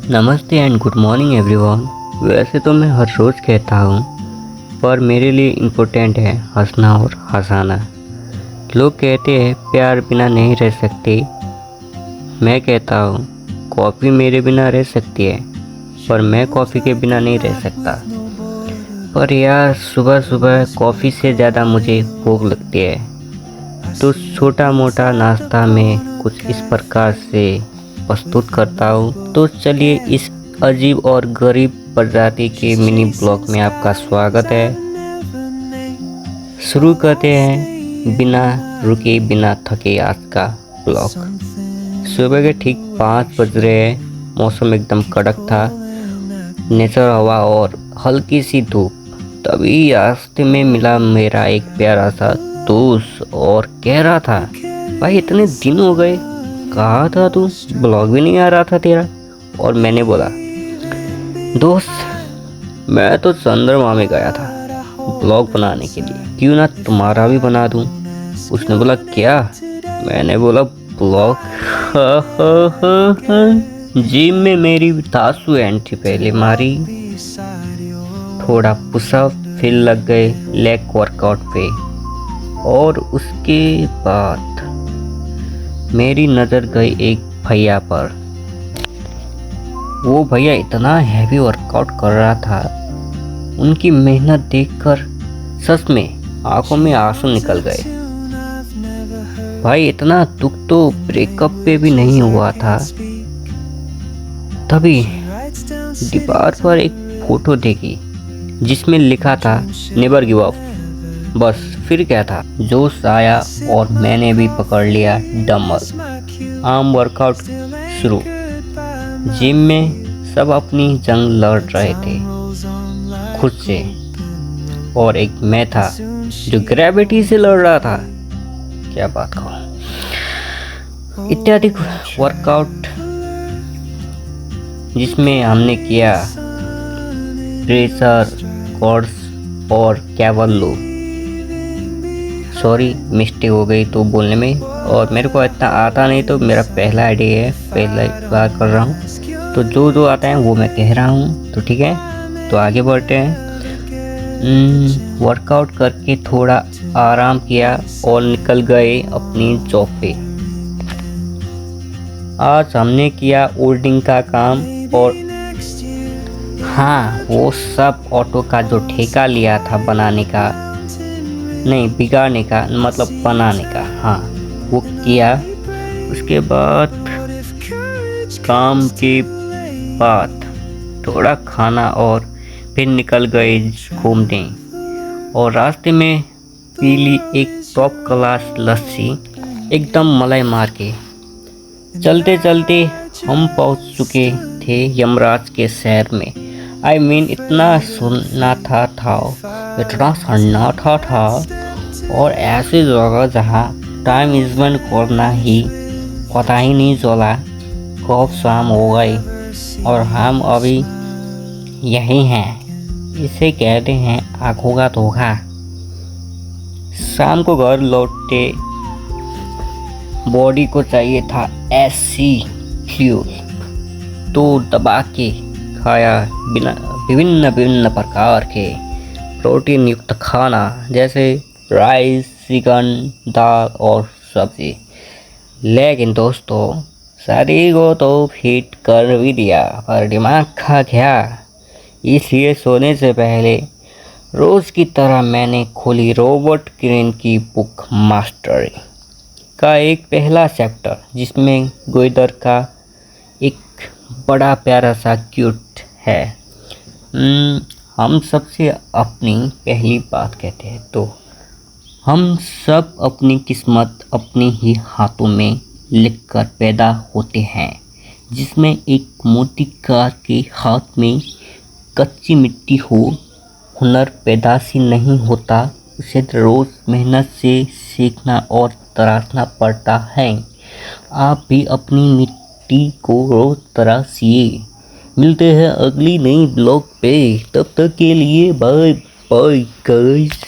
नमस्ते and good morning everyone. वैसे तो मैं हर रोज़ कहता हूँ, पर मेरे लिए इम्पोर्टेंट है हंसना और हंसाना। लोग कहते हैं प्यार बिना नहीं रह सकते। मैं कहता हूँ कॉफ़ी मेरे बिना रह सकती है, पर मैं कॉफ़ी के बिना नहीं रह सकता। पर यार सुबह सुबह कॉफ़ी से ज़्यादा मुझे भूख लगती है, तो छोटा मोटा नाश्ता में कुछ इस प्रकार से प्रस्तुत करता हूँ। तो चलिए इस अजीब और गरीब प्रजाति के मिनी ब्लॉग में आपका स्वागत है। शुरू करते हैं बिना रुके बिना थके आज का ब्लॉग। सुबह के ठीक 5 बज रहे हैं। मौसम एकदम कड़क था, नेचर हवा और हल्की सी धूप। तभी रास्ते में मिला मेरा एक प्यारा सा दोस्त और कह रहा था, भाई इतने दिन हो गए, कहाँ था तू, ब्लॉग भी नहीं आ रहा था तेरा। और मैंने बोला, दोस्त मैं तो चंद्रमा में गया था ब्लॉग बनाने के लिए, क्यों ना तुम्हारा भी बना दूं। उसने बोला क्या? मैंने बोला ब्लॉग। जिम में मेरी तासु एंट्री पहले मारी, थोड़ा पुशअप फिर लग गए लेग वर्कआउट पे, और उसके बाद मेरी नज़र गई एक भैया पर। वो भैया इतना हैवी वर्कआउट कर रहा था, उनकी मेहनत देखकर सच में आंखों में आंसू निकल गए। भाई इतना दुख तो ब्रेकअप पे भी नहीं हुआ था। तभी दीवार पर एक फोटो देखी जिसमें लिखा था नेवर गिव अप। बस फिर क्या था, जोश आया और मैंने भी पकड़ लिया डंबल। आर्म वर्कआउट शुरू। जिम में सब अपनी जंग लड़ रहे थे खुद से, और एक मैं था जो ग्रेविटी से लड़ रहा था। क्या बात कहूँ। इत्यादि वर्कआउट जिसमें हमने किया प्रेशर, कोर्स और कैवल। सॉरी मिस्टेक हो गई तो बोलने में, और मेरे को इतना आता नहीं, तो मेरा पहला आइडिया है, पहला बार कर रहा हूँ, तो जो जो आता है वो मैं कह रहा हूँ। तो ठीक है, तो आगे बढ़ते हैं। वर्कआउट करके थोड़ा आराम किया और निकल गए अपनी जॉब पे। आज हमने किया ओल्डिंग का काम, और हाँ वो सब ऑटो का जो ठेका लिया था बनाने का, नहीं बिगाड़ने का मतलब बनाने का, हाँ वो किया। उसके बाद काम के बाद थोड़ा खाना और फिर निकल गए घूमने, और रास्ते में पी ली एक टॉप क्लास लस्सी एकदम मलाई मार के। चलते चलते हम पहुंच चुके थे यमराज के शहर में। आई मीन इतना सन्नाटा था, इतना सन्नाटा था, और ऐसी जगह जहाँ टाइम स्पेंड करना ही पता ही नहीं चला कब शाम हो गई, और हम अभी यही हैं। इसे कहते हैं आँखों का धोखा। शाम को घर लौटे, बॉडी को चाहिए था एसी फ्यूल, तो दबा के खाया विभिन्न विभिन्न प्रकार के प्रोटीन युक्त खाना, जैसे राइस, चिकन, दाल और सब्जी। लेकिन दोस्तों शरीर को तो फिट कर भी दिया, पर दिमाग का क्या। इसलिए सोने से पहले रोज़ की तरह मैंने खोली रॉबर्ट ग्रीन की बुक मास्टरी का एक पहला चैप्टर, जिसमें गोइदर का एक बड़ा प्यारा सा क्यूट है। हम सबसे अपनी पहली बात कहते हैं, तो हम सब अपनी किस्मत अपने ही हाथों में लिखकर पैदा होते हैं। जिसमें एक मूर्तिकार के हाथ में कच्ची मिट्टी हो, हुनर पैदाशी नहीं होता, उसे रोज़ मेहनत से सीखना और तराशना पड़ता है। आप भी अपनी मिट्टी को रोज़ तराशिए। मिलते हैं अगली नई ब्लॉग पे, तब तक के लिए बाय बाय गाइस।